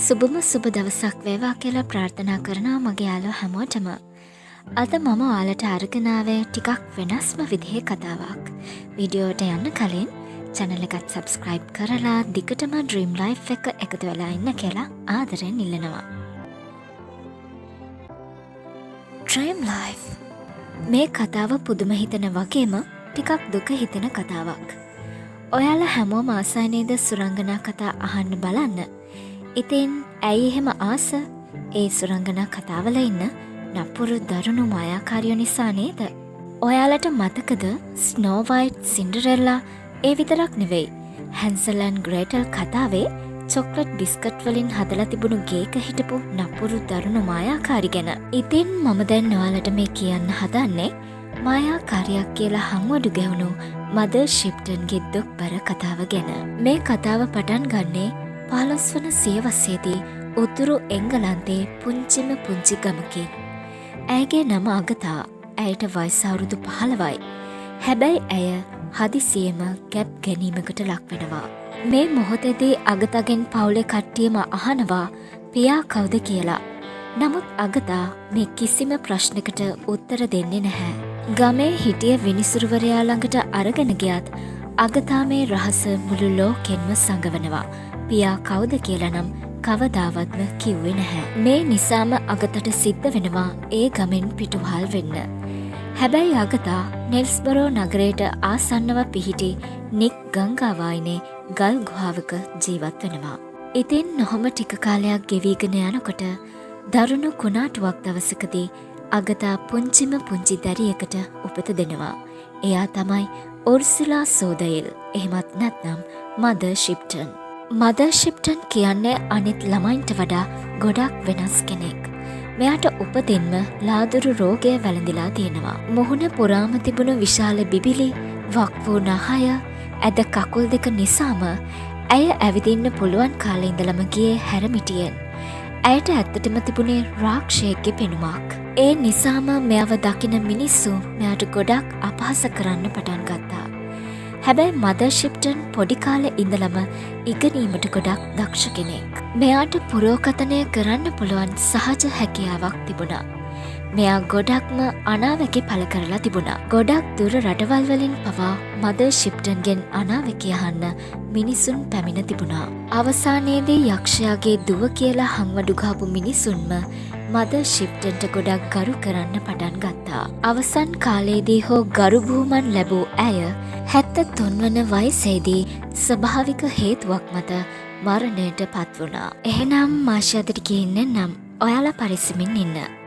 සුබම සුබ දවසක් වේවා කියලා ප්‍රාර්ථනා කරනවා මගේ යාළුවෝ හැමෝටම. අද මම ඔයාලට අරගෙන ආවේ ටිකක් වෙනස්ම විදිහේ කතාවක්. වීඩියෝට යන්න කලින් channel එකත් subscribe කරලා දිගටම Dream Life එක එකතු වෙලා ඉන්න කියලා ආදරෙන් ඉල්ලනවා. Dream Life මේ කතාව පුදුම හිතෙන වගේම ටිකක් දුක හිතෙන කතාවක්. ඔයාලා හැමෝම ආසයි නේද සුරංගනා කතා අහන්න බලන්න? ඉතින් ඇයි එහෙම ආස? ඒ සුරංගනා කතාවල ඉන්න නපුරු දරුණු මායාකාරියෝ නිසා නේද? ඔයාලට මතකද ස්නෝ වයිට් සින්ඩරෙල්ලා ඒ විතරක් නෙවෙයි හැන්සල් ඇන්ඩ් ග්‍රේටල් කතාවේ චොක්ලට් බිස්කට් වලින් හදලා තිබුණු ගේක හිටපු නපුරු දරුණු මායාකාරි ගැන. ඉතින් මම දැන් ඔයාලට මේ කියන්න හදන්නේ මායාකාරියක් කියලා හංවඩු ගැහුණු මදර් ෂිප්ටන්ගේ දුක්බර කතාව ගැන. මේ කතාව පටන් ගන්නේ 15 වන සියවසේදී උතුරු එංගලන්තයේ පුංචි ගමකින්. ඇයගේ නම අගතා. ඇයට වයස අවුරුදු 15යි. හැබැයි ඇය හදිසියෙම ගැබ් ගැනීමකට ලක් වෙනවා. මේ මොහොතේදී අගතාගෙන් පවුලේ කට්ටියම අහනවා පියා කවුද කියලා. නමුත් අගතා මේ කිසිම ප්‍රශ්නකට උත්තර දෙන්නේ නැහැ. ගමේ හිටිය විනිසුරුවරයා ළඟට අරගෙන ගියත් අගතා මේ රහස මුළු ලෝකෙන්ම සංගවනවා. පියා කවුද කියලා නම් කවදාවත්ම කිව්වේ නැහැ. මේ නිසාම අගතට සිද්ධ වෙනවා ඒ ගමෙන් පිටුවහල් වෙන්න. හැබැයි අගතා නෙල්ස්බරෝ නගරයට ආසන්නව පිහිටි නික් ගංගාවායිනේ ගල් ගුහාවක ජීවත් වෙනවා. ඉතින් නොහොම ටික කාලයක් ගෙවීගෙන යනකොට දරුණු කුණාටුවක් දවසකදී අගතා පුංචි දැරියකට උපත දෙනවා. එයා තමයි ඔර්සිලා සෝදයිල්. එහෙමත් නැත්නම් මදර් ෂිප්ටන්. මදර් ෂිප්ටන් කියන්නේ අනිත් ළමයින්ට වඩා ගොඩක් වෙනස් කෙනෙක්. මෙයාට උපතින්ම ලාදුරු රෝගය වැළඳිලා තියෙනවා. මුහුණ පුරාම තිබුණු විශාල බිබිලි, වක්වූ නහය, ඇද කකුල් දෙක නිසාම ඇය ඇවිදින්න පුළුවන් කාලේ ඉඳලම ගියේ හැරමිටියෙන්. ඇයට ඇත්තටම තිබුණේ රාක්ෂයෙක්ගේ පෙනුමක්. ඒ නිසාම මෙයව දකින මිනිස්සු මෙයාට ගොඩක් අපහාස කරන්න පටන් ගත්තා. හැබැයි මදර් ෂිප්ටන් පොඩි කාලේ ඉඳලම ඉගෙනීමට ගොඩක් දක්ෂ කෙනෙක්. මෙයාට පුරෝකථනය කරන්න පුළුවන් සහජ හැකියාවක් තිබුණා. මෙයා ගොඩක්ම අනාවැකි පළ කරලා තිබුණා. ගොඩක් දුර රටවල් වලින් පවා මදර් ෂිප්ටන්ගෙන් අනාවැකි අහන්න මිනිසුන් පැමිණ තිබුණා. අවසානයේදී යක්ෂයාගේ දුව කියලා හංවඩු ගහපු මිනිසුන්ම මදර් ෂිප්ටන්ට ගොඩක් ගරු කරන්න පටන් ගත්තා. අවසන් කාලයේදී හෝ ගරු බුහුමන් ලැබූ ඇය 73 වන වයසේදී ස්වභාවික හේතුවක් මත මරණයට පත් වුණා. එහෙනම් මාෂි අදට ගිහින් නම් ඔයාලා පරිස්සමින් ඉන්න.